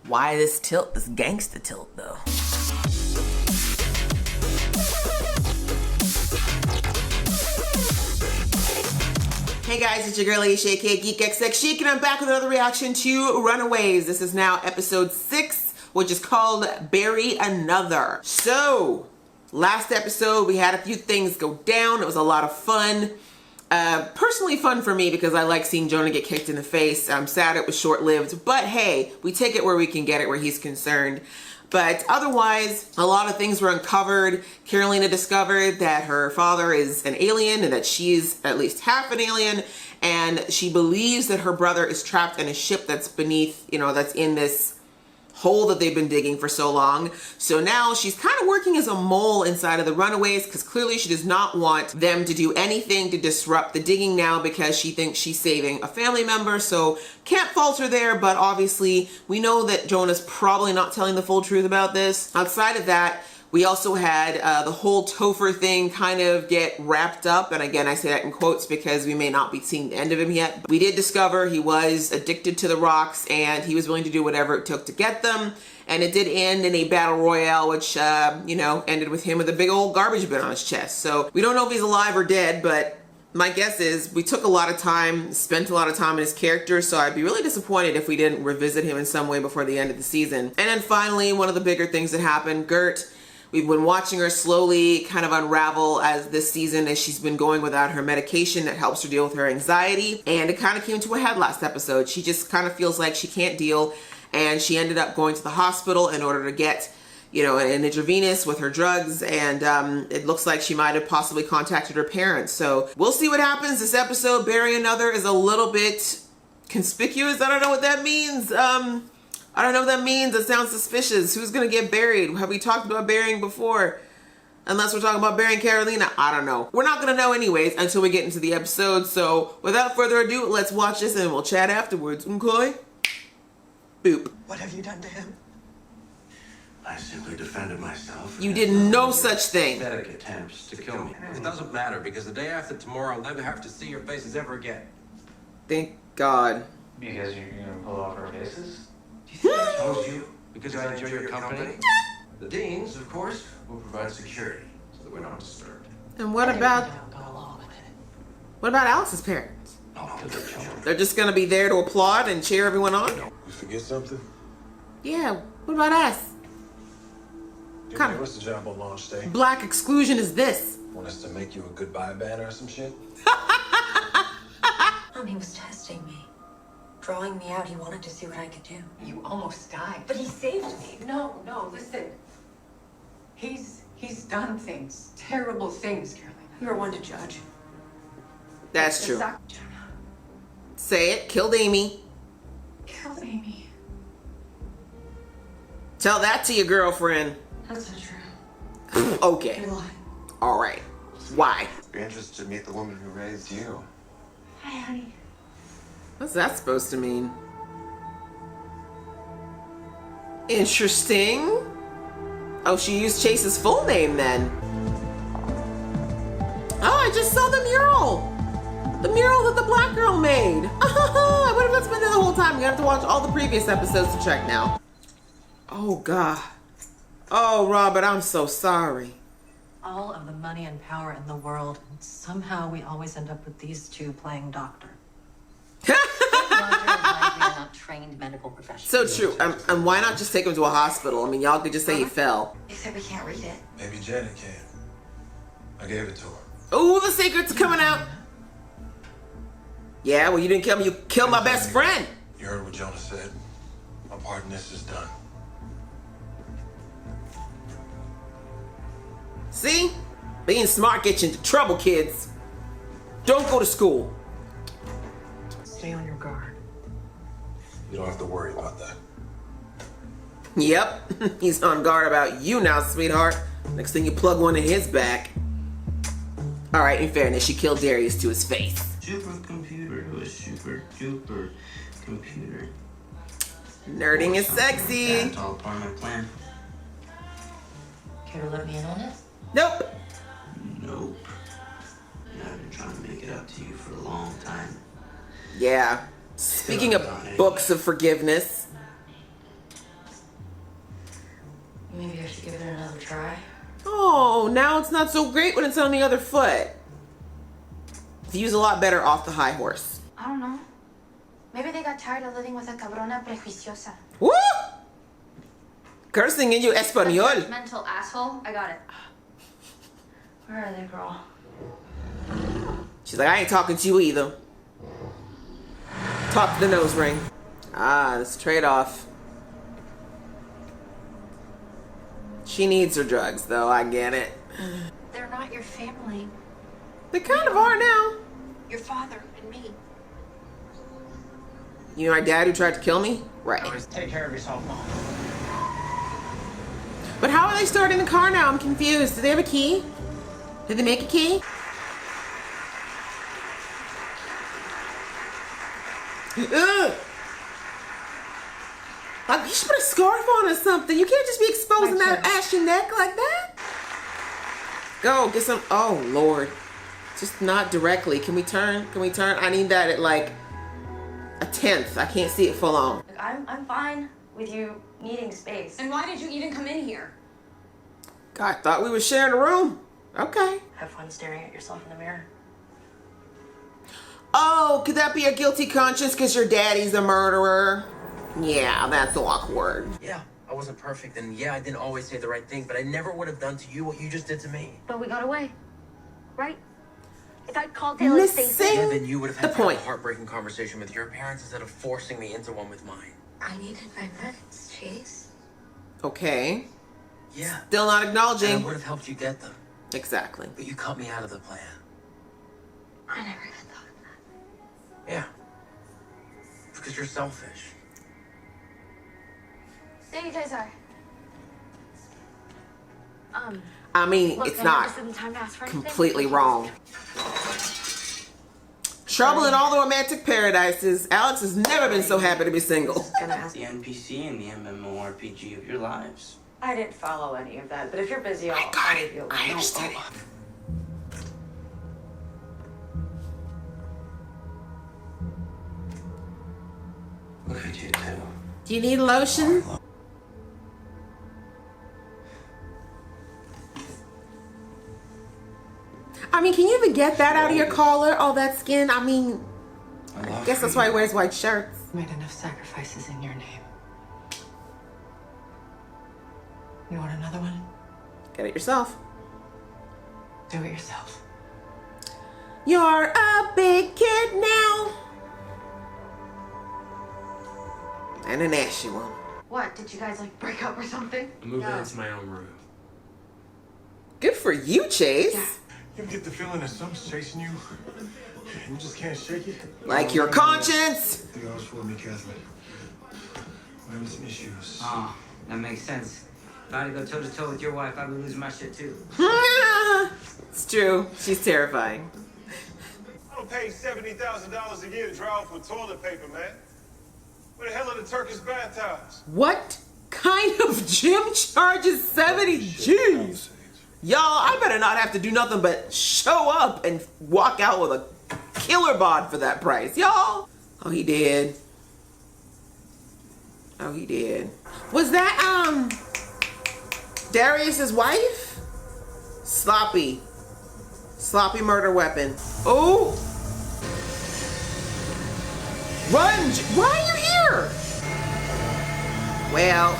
Why this tilt, this gangsta tilt though? Hey guys, it's your girl Alicia, aka geekxxchic, and I'm back with another reaction to Runaways. This is now episode 6, which is called Bury Another. So, last episode we had a few things go down. It was a lot of fun. Personally fun for me because I like seeing Jonah get kicked in the face. I'm sad it was short-lived, but hey, we take it where we can get it where he's concerned. But otherwise, a lot of things were uncovered. Karolina discovered that her father is an alien and that she's at least half an alien. And she believes that her brother is trapped in a ship that's beneath, that's in this hole that they've been digging for so long. So now she's kind of working as a mole inside of the Runaways because clearly she does not want them to do anything to disrupt the digging now because she thinks she's saving a family member. So can't fault her there, but obviously we know that Jonah's probably not telling the full truth about this. Outside of that, we also had the whole Topher thing kind of get wrapped up. And again, I say that in quotes because we may not be seeing the end of him yet. But we did discover he was addicted to the rocks and he was willing to do whatever it took to get them. And it did end in a battle royale, which, ended with him with a big old garbage bin on his chest. So we don't know if he's alive or dead, but my guess is we took a lot of time, spent a lot of time in his character, so I'd be really disappointed if we didn't revisit him in some way before the end of the season. And then finally, one of the bigger things that happened, Gert. We've been watching her slowly kind of unravel as this season as she's been going without her medication that helps her deal with her anxiety. And it kind of came to a head last episode. She just kind of feels like she can't deal. And she ended up going to the hospital in order to get, an intravenous with her drugs. And it looks like she might have possibly contacted her parents. So we'll see what happens. This episode, Bury Another, is a little bit conspicuous. I don't know what that means. I don't know what that means. It sounds suspicious. Who's gonna get buried? Have we talked about burying before? Unless we're talking about burying Karolina. I don't know. We're not gonna know anyways until we get into the episode. So without further ado, let's watch this and we'll chat afterwards. Okay? Boop. What have you done to him? I simply defended myself. You did no such thing. Pathetic attempts to kill me. It doesn't matter because the day after tomorrow I'll never have to see your faces ever again. Thank God. Because you're gonna pull off our faces? I chose you because I enjoy your company. The deans, of course, will provide security so that we're not disturbed. And what about Alex's parents? No, they're children. They're just gonna be there to applaud and cheer everyone on? You forget something? Yeah, what about us? You Kind gave of us the job on launch day. black exclusion is this? Want us to make you a goodbye banner or some shit? He was testing me. Drawing me out, he wanted to see what I could do. You almost died. But he saved me. No, listen. He's done things, terrible things, Karolina. You're one to judge. That's true. Jonah, Say it. Killed Amy. killed Amy. Tell that to your girlfriend. That's not true. Okay. You're lying. All right. Why? Be interested to meet the woman who raised you. Hi, honey. What's that supposed to mean? Interesting. Oh, she used Chase's full name then. Oh, I just saw the mural. The mural that the black girl made. I wonder if that's been there the whole time. You're gonna have to watch all the previous episodes to check now. Oh, God. Oh, Robert, I'm so sorry. All of the money and power in the world, and somehow we always end up with these two playing doctor. Not trained medical professionals. So true. And why not just take him to a hospital? I mean, y'all could just say he fell. Except we can't read it. Maybe Janet can. I gave it to her. Oh, the secret's coming out. Yeah, well, you didn't kill me. You killed my best friend. You heard what Jonah said. My part in this is done. See? Being smart gets you into trouble, kids. Don't go to school. Stay on your guard. You don't have to worry about that. Yep, he's on guard about you now, sweetheart. Next thing you plug one in his back. All right, in fairness, she killed Darius to his face. Supercomputer who is super duper computer. Nerding is sexy. That's all part of my plan. Care to let me in on this? Nope. Nope. And I've been trying to make it up to you for a long time. Yeah. Speaking of books of forgiveness. Maybe I should give it another try. Oh, now it's not so great when it's on the other foot. View's a lot better off the high horse. I don't know. Maybe they got tired of living with a cabrona prejuiciosa. Woo! Cursing in you español. Mental asshole. I got it. Where are they, girl? She's like, I ain't talking to you either. Talk to the nose ring. Ah, this trade-off. She needs her drugs, though. I get it. They're not your family. They kind of are now. Your father and me. You know my dad who tried to kill me? Right. Take care of yourself, Mom. But how are they starting the car now? I'm confused. Do they have a key? Did they make a key? Ugh. Like, you should put a scarf on or something. You can't just be exposing that ashy neck like that. Go, get some. Oh, Lord. Just not directly. Can we turn? Can we turn? I need that at like a 1/10. I can't see it full on. I'm fine with you needing space. And why did you even come in here? God, I thought we were sharing a room. Okay. Have fun staring at yourself in the mirror. Oh, could that be a guilty conscience because your daddy's a murderer? Yeah, that's awkward. Yeah, I wasn't perfect, and yeah, I didn't always say the right thing, but I never would have done to you what you just did to me. But we got away. Right? If I'd called Taylor and Stacy. Missing Yeah, then you would have had the to have point. a heartbreaking conversation with your parents instead of forcing me into one with mine. I needed my meds, Chase. Okay. Yeah. Still not And I acknowledging. would have helped you get them, Exactly. but you cut me out of the plan. I never even thought of that. Yeah. Because you're selfish. There you guys are. I mean, Look, it's I know not this isn't time to ask for anything. completely wrong. Trouble in all the romantic paradises. Alex has never been so happy to be single. Gonna ask. The NPC in the MMORPG of your lives. I didn't follow any of that, but if you're busy, I got it. I'll I understand it. Look at you two. Do you need lotion? I mean, can you even get that out of your collar? All that skin? I mean, I guess that's why he wears white shirts. Made enough sacrifices in your name. You want another one? Get it yourself. Do it yourself. You're a big kid now. And an ashy one. What? Did you guys like break up or something? I'm moving into my own room. Good for you, Chase. Yeah. You ever get the feeling that something's chasing you? And you just can't shake it? Like your conscience. I think I was for me, Catherine. We're having some issues. Ah, that makes sense. If I had to go toe to toe with your wife, I'd be losing my shit too. It's true. She's terrifying. I don't pay $70,000 a year to draw for toilet paper, man. Where the hell are the Turkish bath towels? What kind of gym charges 70 G's? Y'all, I better not have to do nothing but show up and walk out with a killer bod for that price, y'all. Oh, he did. Oh, he did. Was that, Darius's wife? Sloppy. Sloppy murder weapon. Oh. Run! Why are you here? Well,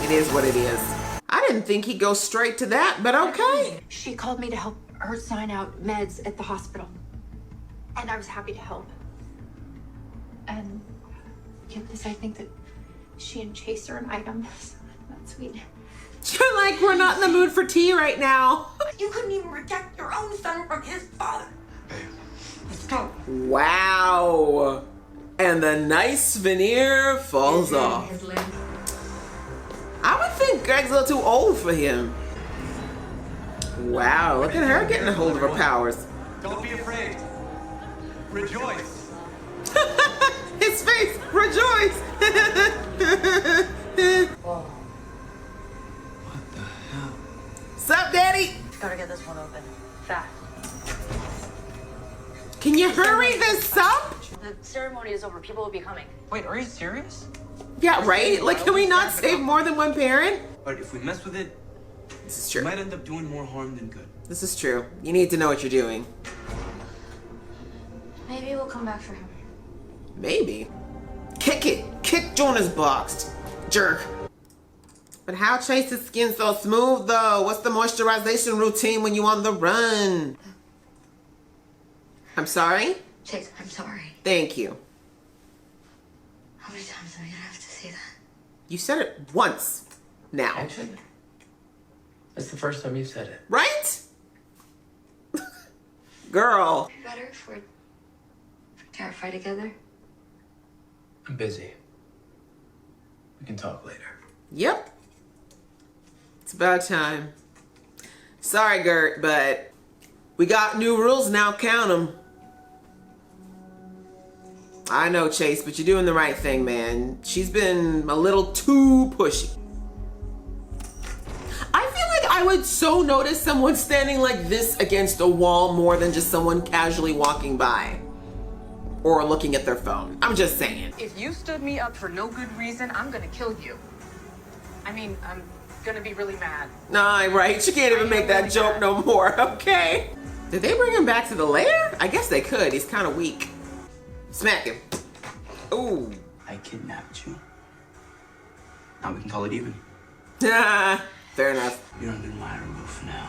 it is what it is. I didn't think he'd go straight to that, but okay. She called me to help her sign out meds at the hospital. And I was happy to help. And get this, I think that she and Chase are an item. That's sweet. You're like, we're not in the mood for tea right now. You couldn't even reject your own son from his father. Let's go. Wow. And the nice veneer falls off. I would think Greg's a little too old for him. Wow, look at her getting a hold of her powers. Don't be afraid. Rejoice. His face, rejoice. Whoa. What the hell? Sup, Daddy? Gotta get this one open. Fast. Can you hurry this up? The ceremony is over. People will be coming. Wait, are you serious? Yeah, right? Like, can we not save more than one parent? But if we mess with it, This is we true. might end up doing more harm than good. This is true. You need to know what you're doing. Maybe we'll come back for him. Maybe. Kick it. Kick Jonah's box. Jerk. But how Chase's skin so smooth though? What's the moisturization routine when you on the run? I'm sorry? Chase, I'm sorry. Thank you. How many times am I gonna have to say that? You said it once now. Actually, that's the first time you said it. Right? Girl. Better if we're terrified together. I'm busy. We can talk later. Yep. It's about time. Sorry, Gert, but we got new rules now. Count them. I know, Chase, but you're doing the right thing, man. She's been a little too pushy. I feel like I would so notice someone standing like this against a wall more than just someone casually walking by or looking at their phone. I'm just saying. If you stood me up for no good reason, I'm gonna kill you. I mean, I'm gonna be really mad. Nah, right. She can't even make that joke no more, okay? Did they bring him back to the lair? I guess they could. He's kind of weak. Smack him. Ooh. I kidnapped you. Now we can call it even. Ah, fair enough. You're under my roof now.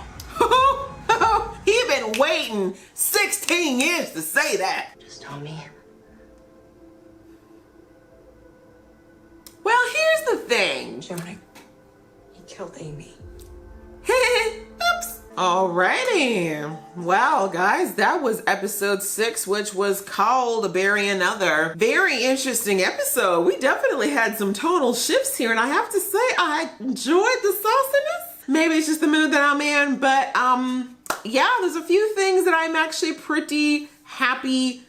He been waiting 16 years to say that. Just tell me. Well, here's the thing. Jonah, he killed Amy. Oops. Alrighty. Well, guys, that was episode 6, which was called Bury Another. Very interesting episode. We definitely had some tonal shifts here, and I have to say, I enjoyed the sauciness. Maybe it's just the mood that I'm in, but yeah, there's a few things that I'm actually pretty happy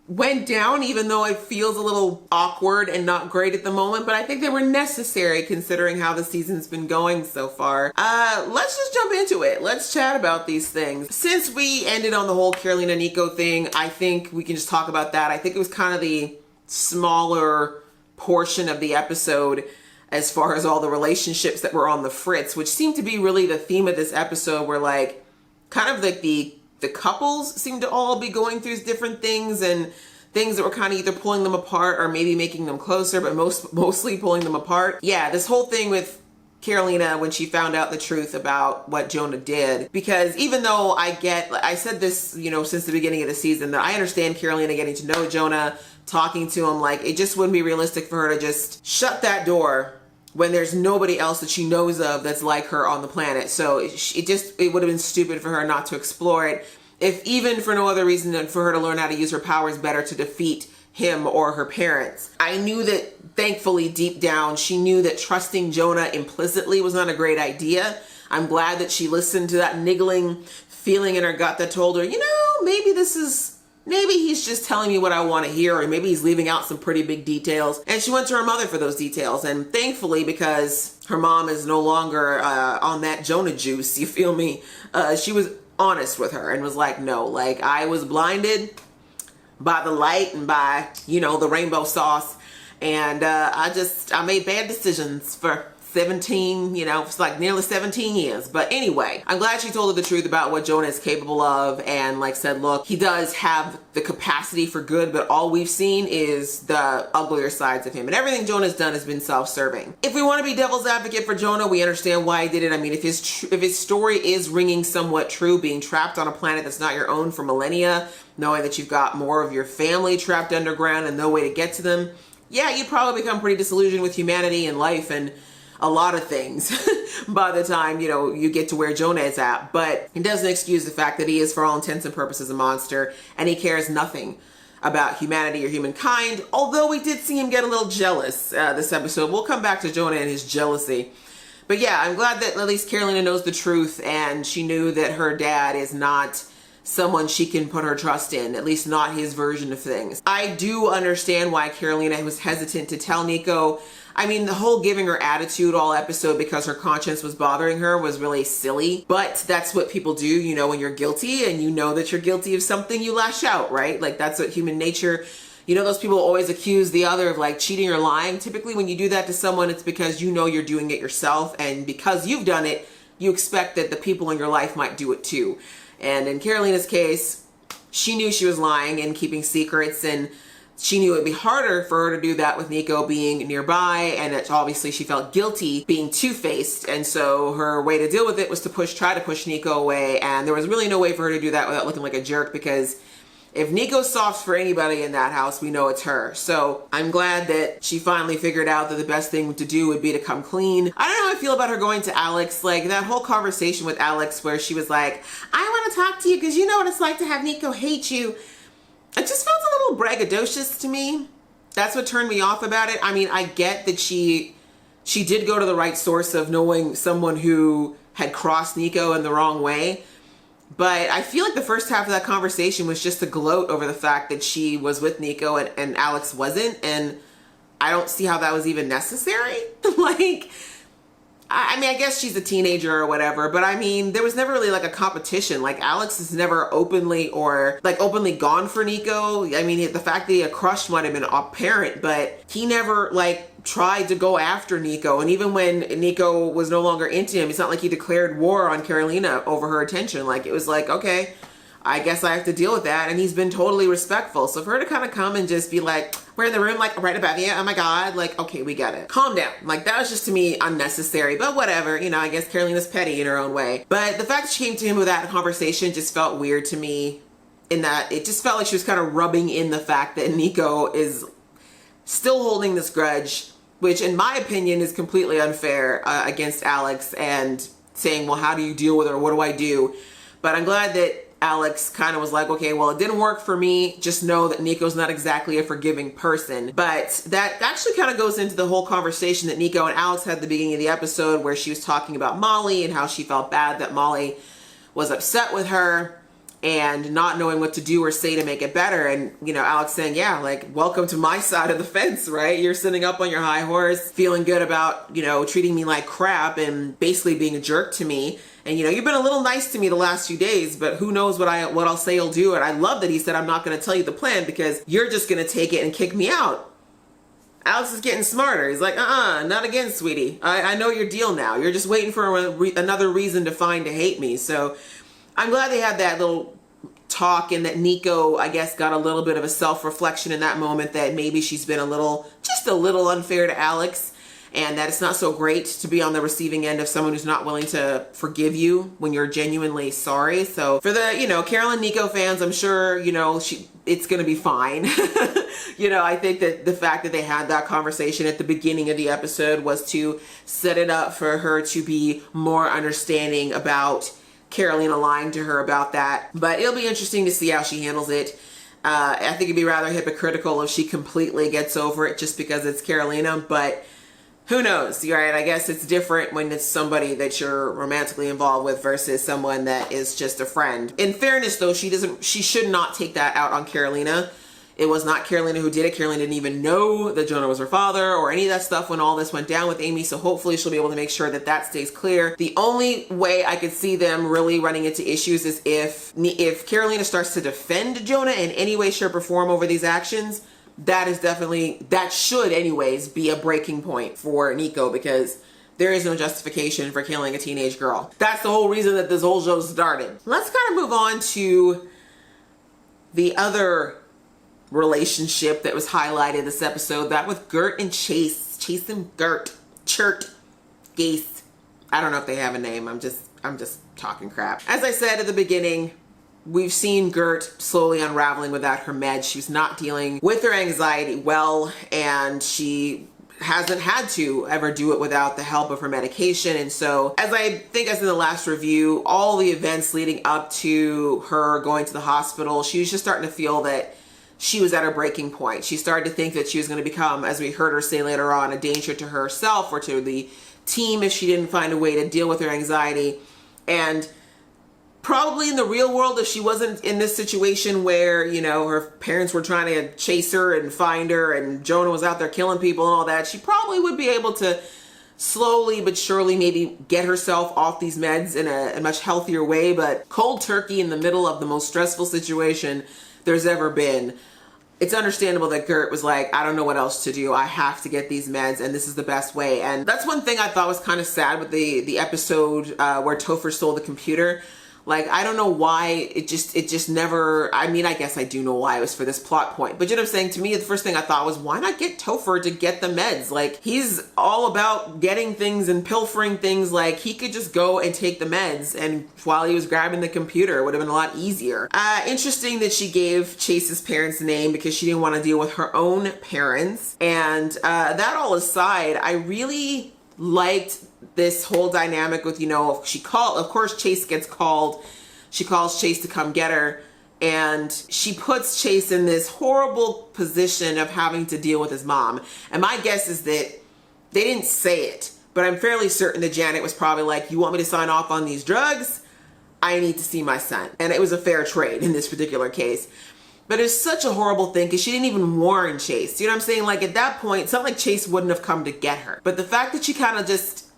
went down, even though it feels a little awkward and not great at the moment, but I think they were necessary considering how the season's been going so far. Let's just jump into it. Let's chat about these things. Since we ended on the whole Karolina and Nico thing, I think we can just talk about that. I think it was kind of the smaller portion of the episode as far as all the relationships that were on the fritz, which seemed to be really the theme of this episode, where like kind of like the couples seem to all be going through different things and things that were kind of either pulling them apart or maybe making them closer, but mostly pulling them apart. Yeah, this whole thing with Karolina when she found out the truth about what Jonah did, because even though I said this, you know, since the beginning of the season, that I understand Karolina getting to know Jonah, talking to him, like it just wouldn't be realistic for her to just shut that door when there's nobody else that she knows of that's like her on the planet. So it would have been stupid for her not to explore it, if even for no other reason than for her to learn how to use her powers better to defeat him or her parents. I knew that, thankfully, deep down, she knew that trusting Jonah implicitly was not a great idea. I'm glad that she listened to that niggling feeling in her gut that told her, you know, maybe he's just telling me what I want to hear, or maybe he's leaving out some pretty big details. And she went to her mother for those details. And thankfully, because her mom is no longer on that Jonah juice, you feel me? She was honest with her and was like, no, like I was blinded by the light and by, you know, the rainbow sauce. And I made bad decisions for 17, you know, it's like nearly 17 years. But anyway, I'm glad she told her the truth about what Jonah is capable of, and like said, look, he does have the capacity for good, but all we've seen is the uglier sides of him, and everything Jonah's done has been self-serving. If we want to be devil's advocate for Jonah, we understand why he did it. I mean, if his story is ringing somewhat true, being trapped on a planet that's not your own for millennia, knowing that you've got more of your family trapped underground and no way to get to them, yeah, you'd probably become pretty disillusioned with humanity and life and a lot of things by the time, you know, you get to where Jonah is at. But it doesn't excuse the fact that he is, for all intents and purposes, a monster, and he cares nothing about humanity or humankind, although we did see him get a little jealous this episode. We'll come back to Jonah and his jealousy. But yeah, I'm glad that at least Karolina knows the truth, and she knew that her dad is not someone she can put her trust in, at least not his version of things. I do understand why Karolina was hesitant to tell Nico. I mean, the whole giving her attitude all episode because her conscience was bothering her was really silly, but that's what people do, you know, when you're guilty and you know that you're guilty of something, you lash out, right? Like that's what human nature You know, those people always accuse the other of like cheating or lying. Typically when you do that to someone, it's because you know you're doing it yourself, and because you've done it, you expect that the people in your life might do it too. And in Karolina's case, she knew she was lying and keeping secrets, and she knew it'd be harder for her to do that with Nico being nearby, and that obviously she felt guilty being two-faced, and so her way to deal with it was to try to push Nico away, and there was really no way for her to do that without looking like a jerk, because if Nico's soft for anybody in that house, we know it's her. So I'm glad that she finally figured out that the best thing to do would be to come clean. I don't know how I feel about her going to Alex. Like that whole conversation with Alex where she was like, I want to talk to you because you know what it's like to have Nico hate you. It just felt a little braggadocious to me. That's what turned me off about it. I mean, I get that she did go to the right source of knowing someone who had crossed Nico in the wrong way. But I feel like the first half of that conversation was just to gloat over the fact that she was with Nico and Alex wasn't. And I don't see how that was even necessary. Like, I mean, I guess she's a teenager or whatever, but I mean, there was never really like a competition. Like Alex has never openly gone for Nico. I mean, the fact that he had crushed might have been apparent, but he never like tried to go after Nico. And even when Nico was no longer into him, it's not like he declared war on Karolina over her attention. Like it was like, okay, I guess I have to deal with that. And he's been totally respectful. So for her to kind of come and just be like, we're in the room, like right above you, oh my God, like, okay, we get it. Calm down. Like that was just to me unnecessary, but whatever, you know, I guess Karolina's petty in her own way. But the fact that she came to him with that conversation just felt weird to me, in that it just felt like she was kind of rubbing in the fact that Nico is still holding this grudge, which in my opinion is completely unfair against Alex, and saying, well, how do you deal with her? What do I do? But I'm glad that Alex kind of was like, okay, well, it didn't work for me. Just know that Nico's not exactly a forgiving person. But that actually kind of goes into the whole conversation that Nico and Alex had at the beginning of the episode, where she was talking about Molly and how she felt bad that Molly was upset with her and not knowing what to do or say to make it better. And, you know, Alex saying, yeah, like, welcome to my side of the fence, right? You're sitting up on your high horse, feeling good about, you know, treating me like crap and basically being a jerk to me. And, you know, you've been a little nice to me the last few days, but who knows what I'll say you'll do. And I love that he said, I'm not going to tell you the plan because you're just going to take it and kick me out. Alex is getting smarter. He's like, not again, sweetie. I know your deal now. You're just waiting for another reason to find to hate me. So I'm glad they had that little talk, and that Nico, I guess, got a little bit of a self-reflection in that moment that maybe she's been just a little unfair to Alex, and that it's not so great to be on the receiving end of someone who's not willing to forgive you when you're genuinely sorry. So for the, you know, Carol and Nico fans, I'm sure, you know, it's going to be fine. You know, I think that the fact that they had that conversation at the beginning of the episode was to set it up for her to be more understanding about Karolina lying to her about that. But it'll be interesting to see how she handles it. I think it'd be rather hypocritical if she completely gets over it just because it's Karolina, but who knows, right? I guess it's different when it's somebody that you're romantically involved with versus someone that is just a friend. In fairness though, she should not take that out on Karolina. It was not Karolina who did it. Karolina didn't even know that Jonah was her father or any of that stuff when all this went down with Amy. So hopefully she'll be able to make sure that that stays clear. The only way I could see them really running into issues is if Karolina starts to defend Jonah in any way, shape, or form over these actions. That should anyways be a breaking point for Nico, because there is no justification for killing a teenage girl. That's the whole reason that this whole show started. Let's kind of move on to the other relationship that was highlighted this episode, that with Gert and Chase. Chase and Gert. Chase. I don't know if they have a name. I'm just talking crap. As I said at the beginning, we've seen Gert slowly unraveling without her meds. She's not dealing with her anxiety well, and she hasn't had to ever do it without the help of her medication. And so, as I think as in the last review, all the events leading up to her going to the hospital, she was just starting to feel that she was at her breaking point. She started to think that she was going to become, as we heard her say later on, a danger to herself or to the team if she didn't find a way to deal with her anxiety. And probably in the real world, if she wasn't in this situation where, you know, her parents were trying to chase her and find her and Jonah was out there killing people and all that, she probably would be able to slowly but surely maybe get herself off these meds in a much healthier way. But cold turkey in the middle of the most stressful situation there's ever been, it's understandable that Gert was like, I don't know what else to do. I have to get these meds and this is the best way. And that's one thing I thought was kind of sad with the episode where Topher stole the computer. Like, I don't know why it just never, I mean, I guess I do know why it was for this plot point. But you know what I'm saying? To me, the first thing I thought was, why not get Topher to get the meds? Like, he's all about getting things and pilfering things. Like, he could just go and take the meds. And while he was grabbing the computer, it would have been a lot easier. Interesting that she gave Chase's parents' name because she didn't want to deal with her own parents. And that all aside, I really liked this whole dynamic with, you know, of course Chase gets called, she calls Chase to come get her, and she puts Chase in this horrible position of having to deal with his mom. And my guess is that they didn't say it, but I'm fairly certain that Janet was probably like, you want me to sign off on these drugs? I need to see my son. And it was a fair trade in this particular case. But it's such a horrible thing because she didn't even warn Chase. You know what I'm saying? Like, at that point, it's not like Chase wouldn't have come to get her. But the fact that she kind of just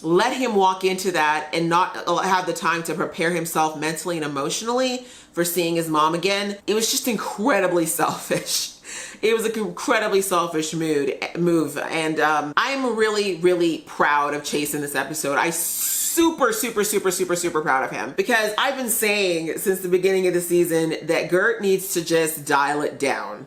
let him walk into that and not have the time to prepare himself mentally and emotionally for seeing his mom again, it was just incredibly selfish. It was an incredibly selfish move. And I'm really, really proud of Chase in this episode. I super proud of him because I've been saying since the beginning of the season that Gert needs to just dial it down.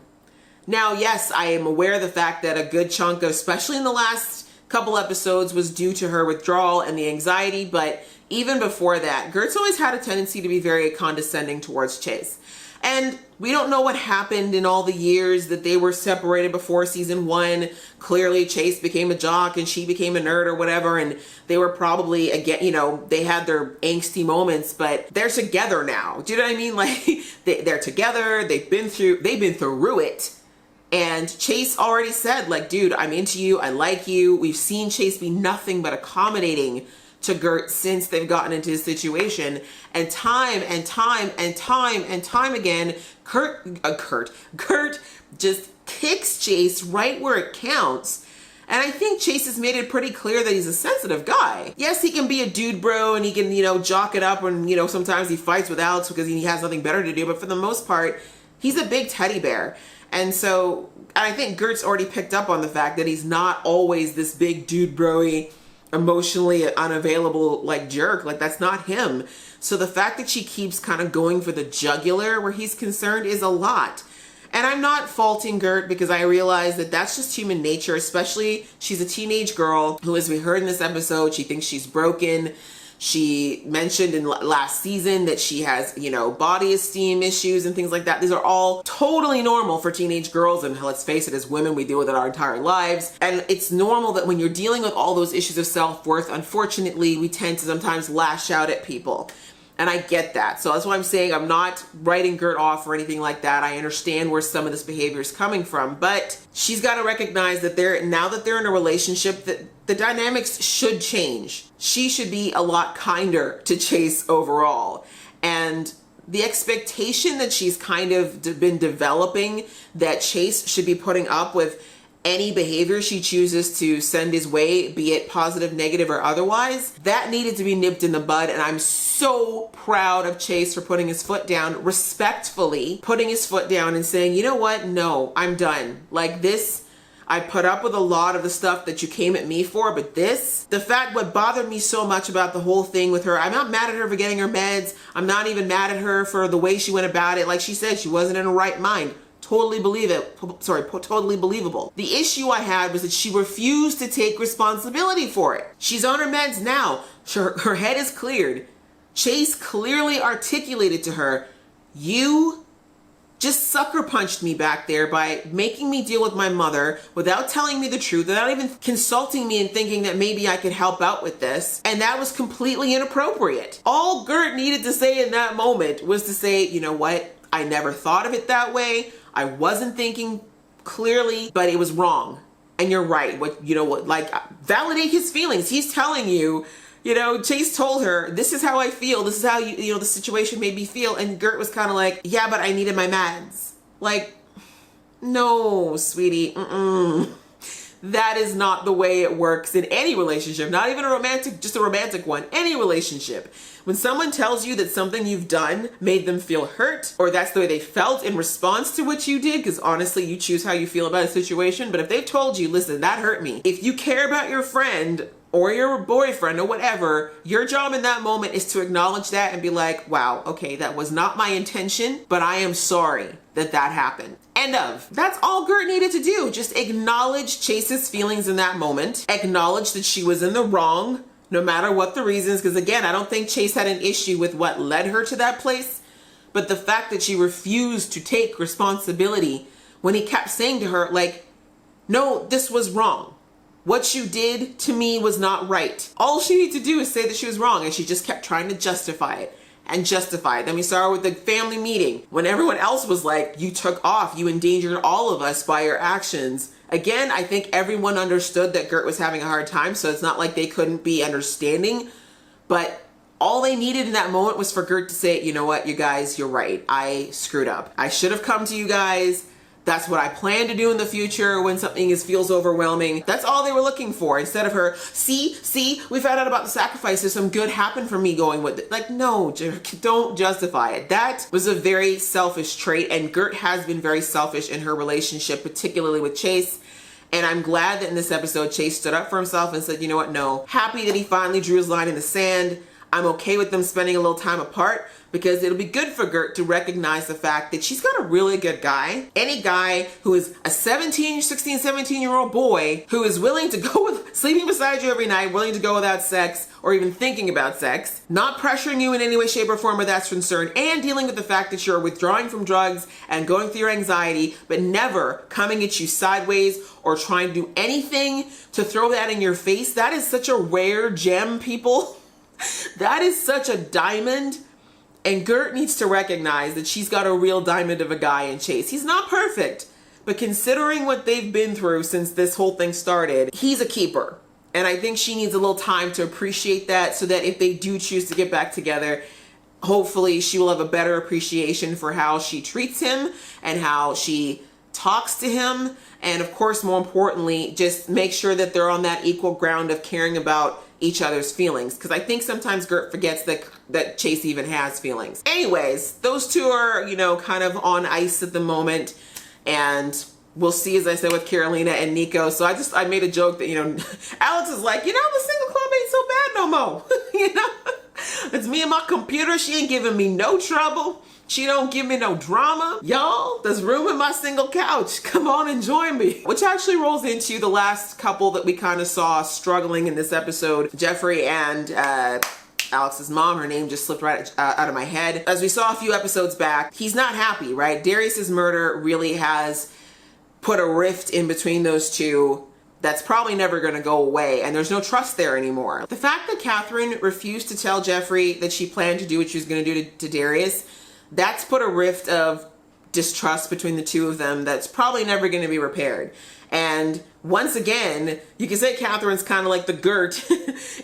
Now, yes, I am aware of the fact that a good chunk of, especially in the last couple episodes, was due to her withdrawal and the anxiety, but even before that, Gert's always had a tendency to be very condescending towards Chase. And we don't know what happened in all the years that they were separated before season 1. Clearly, Chase became a jock and she became a nerd or whatever, and they were probably, again, you know, they had their angsty moments, but they're together now. Do you know what I mean? Like, they're together, they've been through it. And Chase already said, like, dude, I'm into you, I like you. We've seen Chase be nothing but accommodating to Gert since they've gotten into this situation. And time again, Gert just kicks Chase right where it counts. And I think Chase has made it pretty clear that he's a sensitive guy. Yes, he can be a dude bro and he can, you know, jock it up when, you know, sometimes he fights with Alex because he has nothing better to do. But for the most part, he's a big teddy bear. And so I think Gert's already picked up on the fact that he's not always this big dude bro-y, emotionally unavailable like jerk. Like, that's not him. So the fact that she keeps kind of going for the jugular where he's concerned is a lot. And I'm not faulting Gert because I realize that that's just human nature, especially she's a teenage girl who, as we heard in this episode, she thinks she's broken. She mentioned in last season that she has, you know, body esteem issues and things like that. These are all totally normal for teenage girls. And let's face it, as women, we deal with it our entire lives. And it's normal that when you're dealing with all those issues of self-worth, unfortunately, we tend to sometimes lash out at people. And I get that. So that's why I'm saying I'm not writing Gert off or anything like that. I understand where some of this behavior is coming from, but she's got to recognize that now that they're in a relationship, that the dynamics should change. She should be a lot kinder to Chase overall. And the expectation that she's kind of been developing that Chase should be putting up with any behavior she chooses to send his way, be it positive, negative, or otherwise, that needed to be nipped in the bud. And I'm so proud of Chase for putting his foot down, respectfully putting his foot down and saying, you know what? No, I'm done. Like this, I put up with a lot of the stuff that you came at me for, but what bothered me so much about the whole thing with her, I'm not mad at her for getting her meds. I'm not even mad at her for the way she went about it. Like she said, she wasn't in her right mind. Totally totally believable. The issue I had was that she refused to take responsibility for it. She's on her meds now. Her head is cleared. Chase clearly articulated to her, you just sucker punched me back there by making me deal with my mother without telling me the truth, without even consulting me and thinking that maybe I could help out with this. And that was completely inappropriate. All Gert needed to say in that moment was to say, you know what? I never thought of it that way. I wasn't thinking clearly, but it was wrong. And you're right. Validate his feelings. He's telling you, Chase told her, this is how I feel. This is how the situation made me feel. And Gert was kind of like, yeah, but I needed my meds. Like, no, sweetie. that is not the way it works in any relationship, not even a romantic, just a romantic one, any relationship. When someone tells you that something you've done made them feel hurt, or that's the way they felt in response to what you did, because honestly, you choose how you feel about a situation, but if they've told you, listen, that hurt me. If you care about your friend or your boyfriend or whatever, your job in that moment is to acknowledge that and be like, wow, okay, that was not my intention, but I am sorry that that happened. End of. That's all Gert needed to do. Just acknowledge Chase's feelings in that moment. Acknowledge that she was in the wrong, no matter what the reasons. Because again, I don't think Chase had an issue with what led her to that place, but the fact that she refused to take responsibility when he kept saying to her, like, no, this was wrong. What you did to me was not right. All she needed to do is say that she was wrong, and she just kept trying to justify it and justify it. Then we saw her with the family meeting when everyone else was like, you took off, you endangered all of us by your actions. Again, I think everyone understood that Gert was having a hard time, so it's not like they couldn't be understanding, but all they needed in that moment was for Gert to say, you know what, you guys, you're right. I screwed up. I should have come to you guys. That's what I plan to do in the future when something feels overwhelming. That's all they were looking for. Instead of her, see, we found out about the sacrifices. Some good happened for me going with it. Like, no, don't justify it. That was a very selfish trait, and Gert has been very selfish in her relationship, particularly with Chase. And I'm glad that in this episode, Chase stood up for himself and said, you know what, no. Happy that he finally drew his line in the sand. I'm okay with them spending a little time apart, because it'll be good for Gert to recognize the fact that she's got a really good guy. Any guy who is a 16, 17-year-old boy who is willing to go with, sleeping beside you every night, willing to go without sex or even thinking about sex, not pressuring you in any way, shape, or form where that's concerned, and dealing with the fact that you're withdrawing from drugs and going through your anxiety, but never coming at you sideways or trying to do anything to throw that in your face. That is such a rare gem, people. That is such a diamond. And Gert needs to recognize that she's got a real diamond of a guy in Chase. He's not perfect, but considering what they've been through since this whole thing started, he's a keeper. And I think she needs a little time to appreciate that, so that if they do choose to get back together, hopefully she will have a better appreciation for how she treats him and how she talks to him. And of course, more importantly, just make sure that they're on that equal ground of caring about each other's feelings, because I think sometimes Gert forgets that Chase even has feelings. Anyways, those two are, you know, kind of on ice at the moment, and we'll see, as I said, with Karolina and Nico. So I made a joke that, you know, Alex is like, you know, the single club ain't so bad no more. You know, it's me and my computer. She ain't giving me no trouble. She don't give me no drama. Y'all, there's room in my single couch. Come on and join me. Which actually rolls into the last couple that we kind of saw struggling in this episode. Jeffrey and Alex's mom, her name just slipped right out of my head. As we saw a few episodes back, he's not happy, right? Darius's murder really has put a rift in between those two that's probably never going to go away, and there's no trust there anymore. The fact that Catherine refused to tell Jeffrey that she planned to do what she was going to do to Darius, that's put a rift of distrust between the two of them that's probably never going to be repaired. And once again, you can say Catherine's kind of like the Gert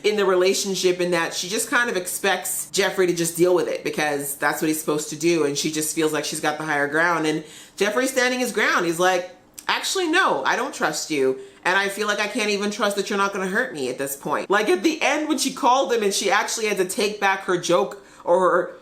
in the relationship, in that she just kind of expects Jeffrey to just deal with it because that's what he's supposed to do, and she just feels like she's got the higher ground. And Jeffrey's standing his ground. He's like, actually, no, I don't trust you. And I feel like I can't even trust that you're not going to hurt me at this point. Like at the end when she called him and she actually had to take back her joke or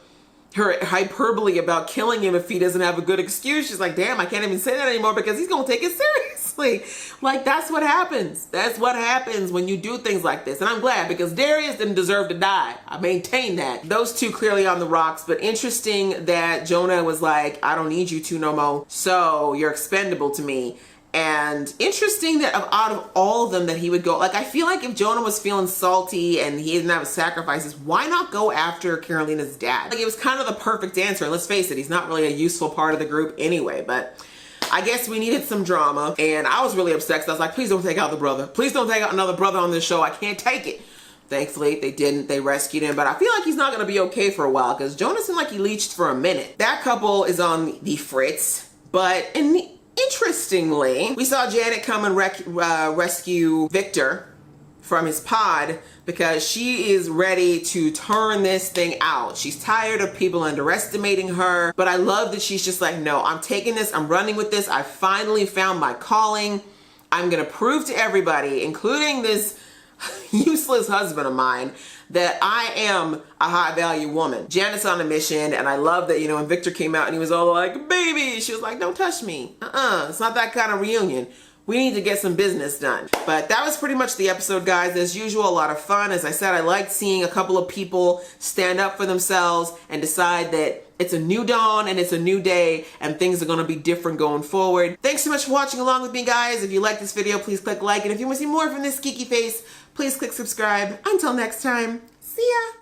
her hyperbole about killing him if he doesn't have a good excuse. She's like, damn, I can't even say that anymore because he's going to take it seriously. Like, that's what happens. That's what happens when you do things like this. And I'm glad, because Darius didn't deserve to die. I maintain that. Those two clearly on the rocks, but interesting that Jonah was like, I don't need you two no more, so you're expendable to me. And interesting that out of all of them that he would go, like, I feel like if Jonah was feeling salty and he didn't have sacrifices, why not go after Karolina's dad? Like, it was kind of the perfect answer. Let's face it, he's not really a useful part of the group anyway, but I guess we needed some drama. And I was really upset because I was like, please don't take out the brother. Please don't take out another brother on this show. I can't take it. Thankfully, they didn't. They rescued him. But I feel like he's not going to be okay for a while because Jonah seemed like he leached for a minute. That couple is on the fritz, but interestingly, we saw Janet come and rescue Victor from his pod because she is ready to turn this thing out. She's tired of people underestimating her, but I love that she's just like, no, I'm taking this, I'm running with this. I finally found my calling. I'm gonna prove to everybody, including this useless husband of mine, that I am a high value woman. Janet's on a mission, and I love that, you know, when Victor came out and he was all like, baby, she was like, don't touch me. It's not that kind of reunion. We need to get some business done. But that was pretty much the episode, guys. As usual, a lot of fun. As I said, I liked seeing a couple of people stand up for themselves and decide that it's a new dawn and it's a new day and things are gonna be different going forward. Thanks so much for watching along with me, guys. If you like this video, please click like. And if you want to see more from this geeky face, please click subscribe. Until next time, see ya.